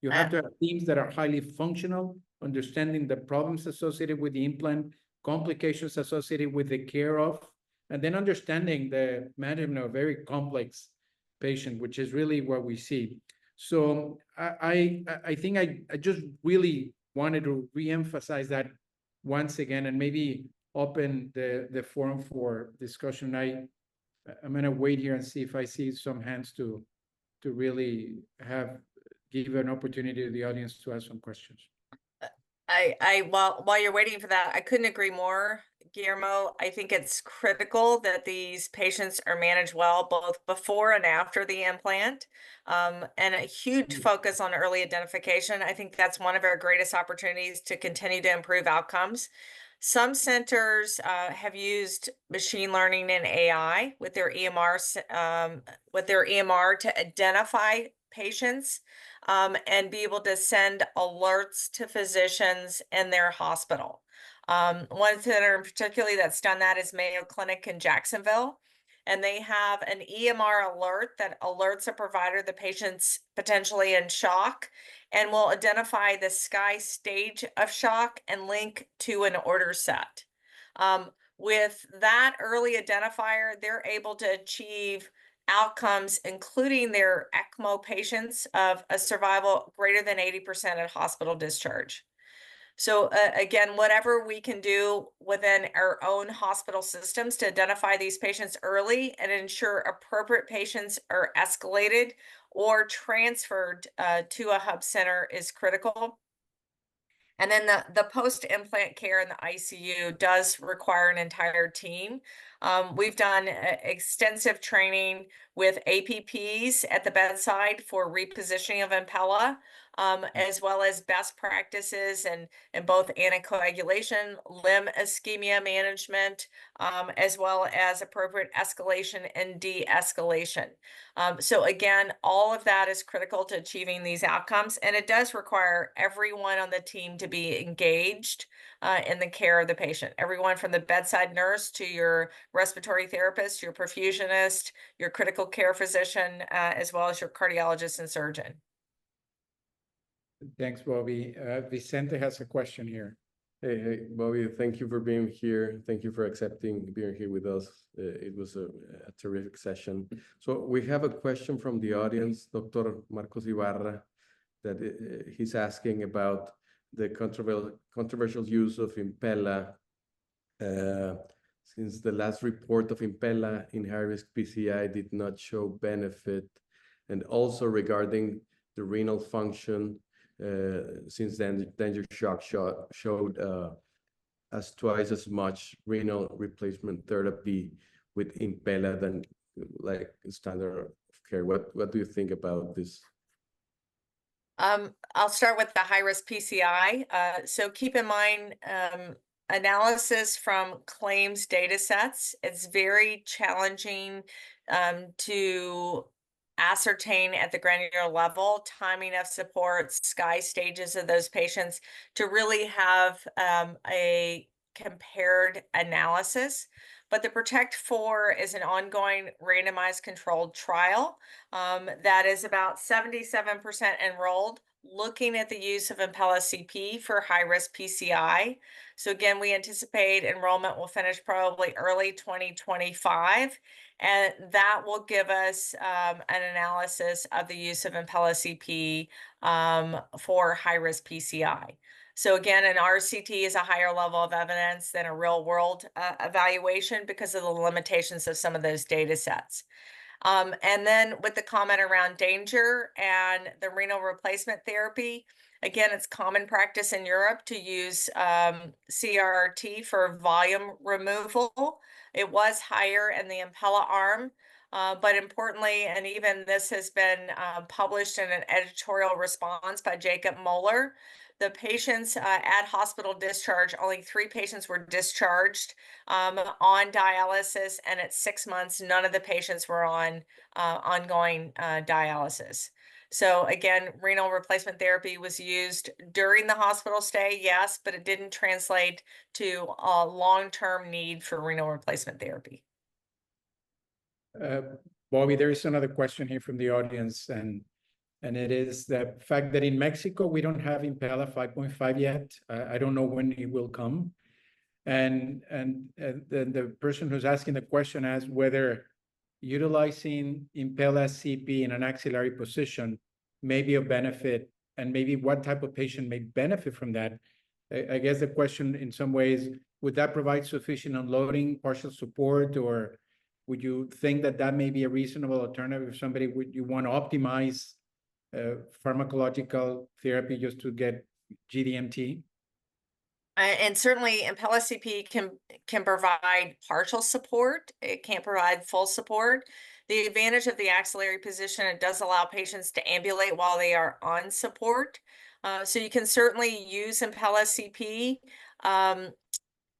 You have to have teams that are highly functional, understanding the problems associated with the implant, complications associated with the care of, and then understanding the management of a very complex patient, which is really what we see. So I think I just really wanted to reemphasize that once again, and maybe open the forum for discussion. I'm going to wait here and see if I see some hands to really give an opportunity to the audience to ask some questions. While you're waiting for that, I couldn't agree more, Guillermo. I think it's critical that these patients are managed well, both before and after the implant, and a huge focus on early identification. I think that's one of our greatest opportunities to continue to improve outcomes. Some centers have used machine learning and AI with their EMR to identify patients and be able to send alerts to physicians in their hospital. One center in particular that's done that is Mayo Clinic in Jacksonville. And they have an EMR alert that alerts a provider the patient's potentially in shock and will identify the SCAI stage of shock and link to an order set. With that early identifier, they're able to achieve outcomes, including their ECMO patients, of a survival greater than 80% at hospital discharge. So again, whatever we can do within our own hospital systems to identify these patients early and ensure appropriate patients are escalated or transferred to a hub center is critical. And then the post-implant care in the ICU does require an entire team. We've done extensive training with APPs at the bedside for repositioning of Impella, as well as best practices in both anticoagulation, limb ischemia management, as well as appropriate escalation and de-escalation. So again, all of that is critical to achieving these outcomes, and it does require everyone on the team to be engaged in the care of the patient. Everyone from the bedside nurse to your respiratory therapist, your perfusionist, your critical care physician, as well as your cardiologist and surgeon. Thanks, Bobby. Vicente has a question here. Hey, Bobby, thank you for being here. Thank you for accepting being here with us. It was a terrific session. So we have a question from the audience, Dr. Marcos Ibarra, that he's asking about the controversial use of Impella, since the last report of Impella in high-risk PCI did not show benefit, and also regarding the renal function, since then danger shock showed as twice as much renal replacement therapy with Impella than like standard of care. What do you think about this? I'll start with the high-risk PCI. So keep in mind, analysis from claims data sets. It's very challenging to ascertain at the granular level timing of support, SCAI stages of those patients to really have a compared analysis. But the PROTECT 4 is an ongoing randomized controlled trial that is about 77% enrolled, looking at the use of Impella CP for high-risk PCI. So again, we anticipate enrollment will finish probably early 2025, and that will give us an analysis of the use of Impella CP for high-risk PCI. So again, an RCT is a higher level of evidence than a real-world evaluation because of the limitations of some of those data sets. And then with the comment around danger and the renal replacement therapy, again, it's common practice in Europe to use CRRT for volume removal. It was higher in the Impella arm, but importantly, and even this has been published in an editorial response by Jacob Moeller, the patients at hospital discharge, only 3 patients were discharged on dialysis, and at 6 months, none of the patients were on ongoing dialysis. So again, renal replacement therapy was used during the hospital stay, yes, but it didn't translate to a long-term need for renal replacement therapy. Bobby, there is another question here from the audience, and it is the fact that in Mexico, we don't have Impella 5.5 yet. I don't know when it will come. And then the person who's asking the question asks whether utilizing Impella CP in an axillary position may be of benefit, and maybe what type of patient may benefit from that. I guess the question in some ways, would that provide sufficient unloading, partial support, or would you think that that may be a reasonable alternative if somebody would you want to optimize pharmacological therapy just to get GDMT? And certainly Impella CP can provide partial support. It can't provide full support. The advantage of the axillary position, it does allow patients to ambulate while they are on support. So you can certainly use Impella CP.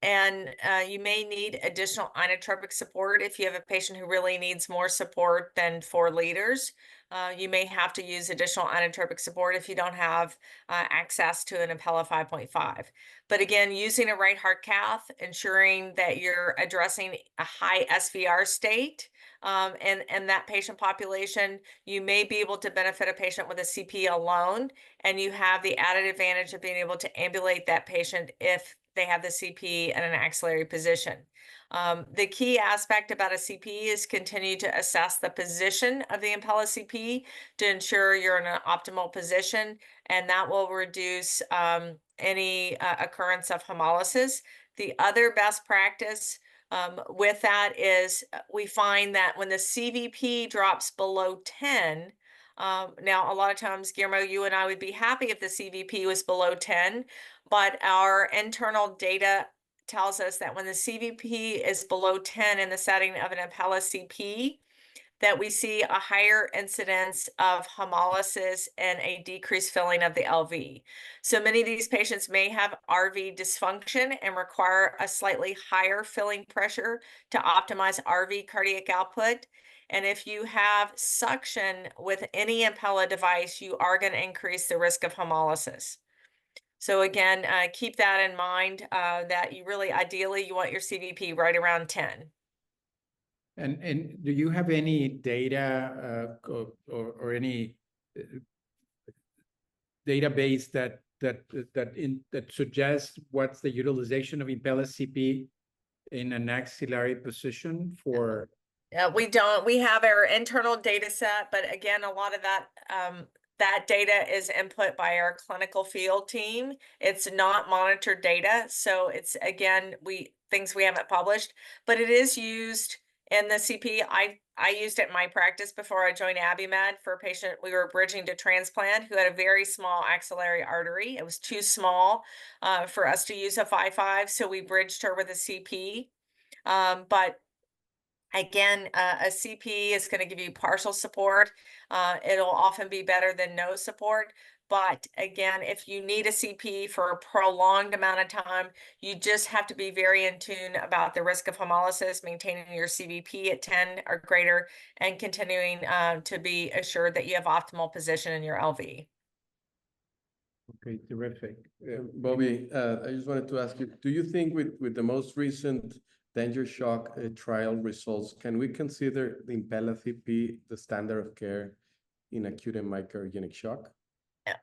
And you may need additional inotropic support if you have a patient who really needs more support than 4 liters. You may have to use additional inotropic support if you don't have access to an Impella 5.5. But again, using a right heart cath, ensuring that you're addressing a high SVR state and that patient population, you may be able to benefit a patient with a CP alone, and you have the added advantage of being able to ambulate that patient if they have the CP in an axillary position. The key aspect about a CP is continue to assess the position of the Impella CP to ensure you're in an optimal position, and that will reduce any occurrence of hemolysis. The other best practice with that is we find that when the CVP drops below 10, Now, a lot of times, Guillermo, you and I would be happy if the CVP was below 10, but our internal data tells us that when the CVP is below 10 in the setting of an Impella CP, that we see a higher incidence of hemolysis and a decreased filling of the LV. So many of these patients may have RV dysfunction and require a slightly higher filling pressure to optimize RV cardiac output. And if you have suction with any Impella device, you are going to increase the risk of hemolysis. So again, keep that in mind, that you really, ideally, you want your CVP right around 10. And do you have any data or any database that suggests what's the utilization of Impella CP in an axillary position for? We don't. We have our internal data set, but again, a lot of that that data is input by our clinical field team. It's not monitored data, so it's again things we haven't published, but it is used in the CP. I used it in my practice before I joined Abiomed for a patient we were bridging to transplant who had a very small axillary artery. It was too small for us to use a 5.5, so we bridged her with a CP. But again, a CP is going to give you partial support. It'll often be better than no support. But again, if you need a CP for a prolonged amount of time, you just have to be very in tune about the risk of hemolysis, maintaining your CVP at 10 or greater, and continuing to be assured that you have optimal position in your LV. Okay, terrific. Bobby, I just wanted to ask you, do you think with the most recent danger shock trial results, can we consider the Impella CP the standard of care in acute and cardiogenic shock?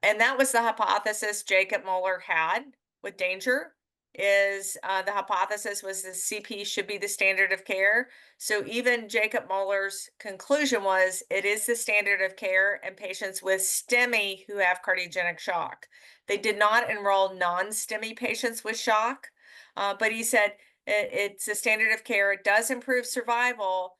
And that was the hypothesis Jacob Moeller had with danger, is the hypothesis was the CP should be the standard of care. So even Jacob Moeller's conclusion was it is the standard of care in patients with STEMI who have cardiogenic shock. They did not enroll non-STEMI patients with shock, but he said it's a standard of care. It does improve survival,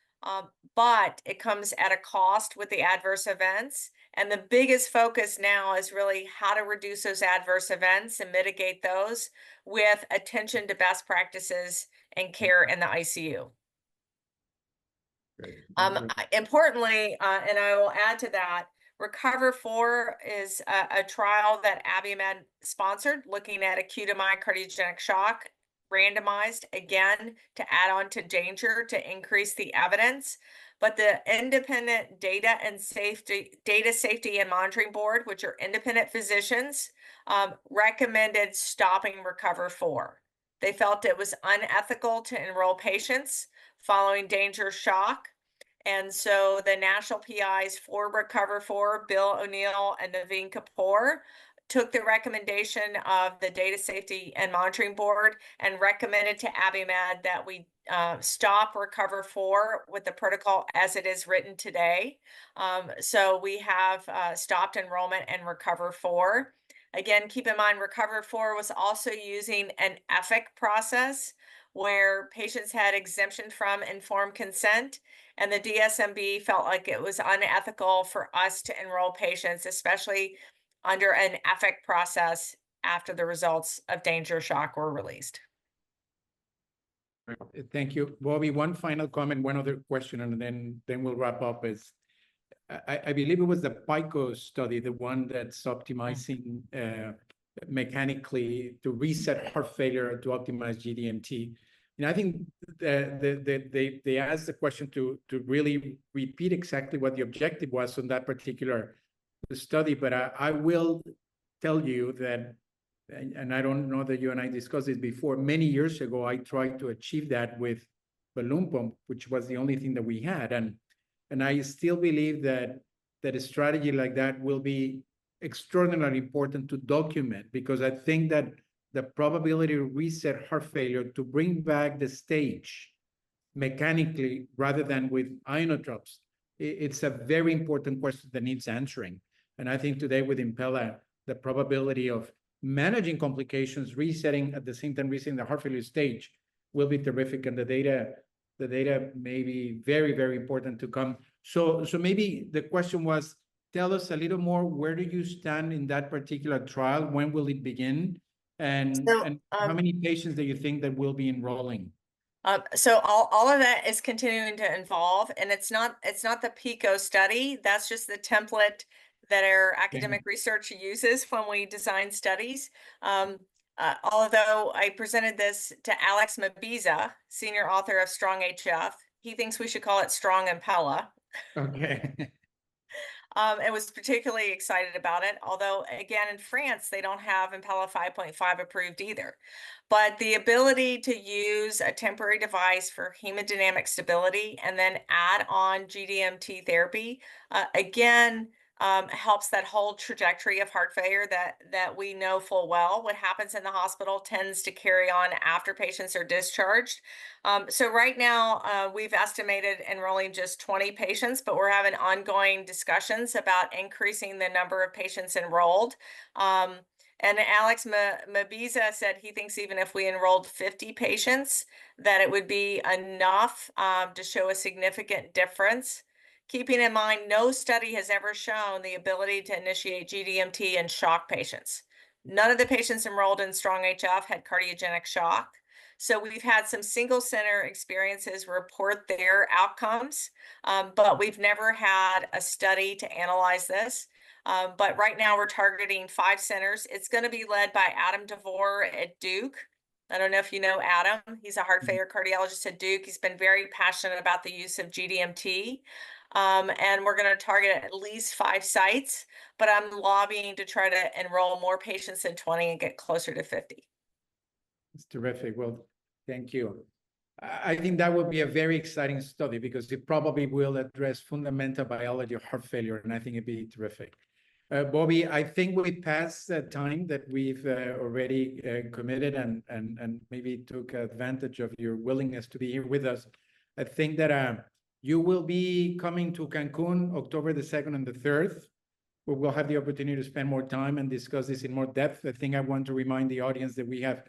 but it comes at a cost with the adverse events. And the biggest focus now is really how to reduce those adverse events and mitigate those with attention to best practices and care in the ICU. Great. Importantly, and I will add to that, Recover 4 is a trial that Abiomed sponsored looking at acute cardiogenic shock, randomized again to add on to danger to increase the evidence. But the independent data safety and monitoring board, which are independent physicians, recommended stopping Recover 4. They felt it was unethical to enroll patients following danger shock. And so the national PIs for Recover 4, Bill O'Neill and Naveen Kapoor, took the recommendation of the Data Safety and Monitoring Board and recommended to Abiomed that we stop Recover 4 with the protocol as it is written today. So we have stopped enrollment in Recover 4. Again, keep in mind, Recover 4 was also using an EFIC process where patients had exemption from informed consent, and the DSMB felt like it was unethical for us to enroll patients, especially under an EFIC process after the results of danger shock were released. Thank you, Bobby. One final comment, one other question, and then we'll wrap up. Is I believe it was the PICO study, the one that's optimizing mechanically to reset heart failure to optimize GDMT. And I think they asked the question to really repeat exactly what the objective was on that particular study. But I will tell you that, and I don't know that you and I discussed this before, many years ago, I tried to achieve that with balloon pump, which was the only thing that we had. And I still believe that a strategy like that will be extraordinarily important to document, because I think that the probability to reset heart failure, to bring back the stage mechanically rather than with ionotropes, it's a very important question that needs answering. And I think today with Impella, the probability of managing complications, resetting at the same time, resetting the heart failure stage will be terrific. And the data may be very, very important to come. So maybe the question was, tell us a little more, where do you stand in that particular trial? When will it begin? And how many patients do you think that will be enrolling? So all of that is continuing to evolve, and it's not the PICO study. That's just the template that our academic research uses when we design studies. Although I presented this to Alex Mabiza, senior author of Strong HF, he thinks we should call it Strong Impella. Okay. And was particularly excited about it. Although, again, in France, they don't have Impella 5.5 approved either. But the ability to use a temporary device for hemodynamic stability and then add on GDMT therapy, again, helps that whole trajectory of heart failure that we know full well. What happens in the hospital tends to carry on after patients are discharged. So right now, we've estimated enrolling just 20 patients, but we're having ongoing discussions about increasing the number of patients enrolled. And Alex Mabiza said he thinks even if we enrolled 50 patients, that it would be enough to show a significant difference. Keeping in mind, no study has ever shown the ability to initiate GDMT in shock patients. None of the patients enrolled in Strong HF had cardiogenic shock. So we've had some single center experiences report their outcomes, but we've never had a study to analyze this. But right now we're targeting 5 centers. It's going to be led by Adam DeVore at Duke. I don't know if you know Adam. He's a heart failure cardiologist at Duke. He's been very passionate about the use of GDMT. And we're going to target at least 5 sites, but I'm lobbying to try to enroll more patients than 20 and get closer to 50. It's terrific. Well, thank you. I think that will be a very exciting study because it probably will address fundamental biology of heart failure, and I think it'd be terrific. Bobby, I think we passed the time that we've already committed and maybe took advantage of your willingness to be here with us. I think that you will be coming to Cancun October the 2nd and the 3rd. We will have the opportunity to spend more time and discuss this in more depth. I think I want to remind the audience that we have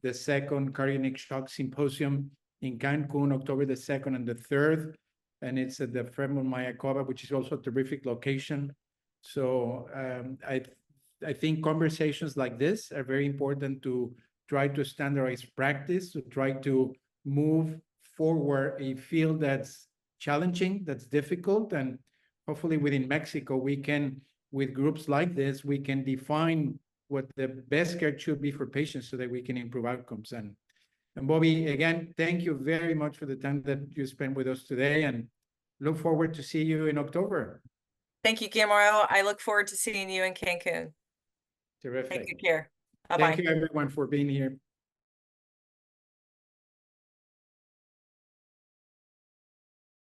the 2nd Cardiogenic Shock Symposium in Cancun, October the 2nd and the 3rd. And it's at the Fremont Mayakoba, which is also a terrific location. So I think conversations like this are very important to try to standardize practice, to try to move forward a field that's challenging, that's difficult. And hopefully within Mexico, we can, with groups like this, we can define what the best care should be for patients so that we can improve outcomes. And Bobby, again, thank you very much for the time that you spent with us today, and look forward to see you in October. Thank you, Guillermo. I look forward to seeing you in Cancun. Terrific. Take good care. Bye-bye. Thank you, everyone, for being here.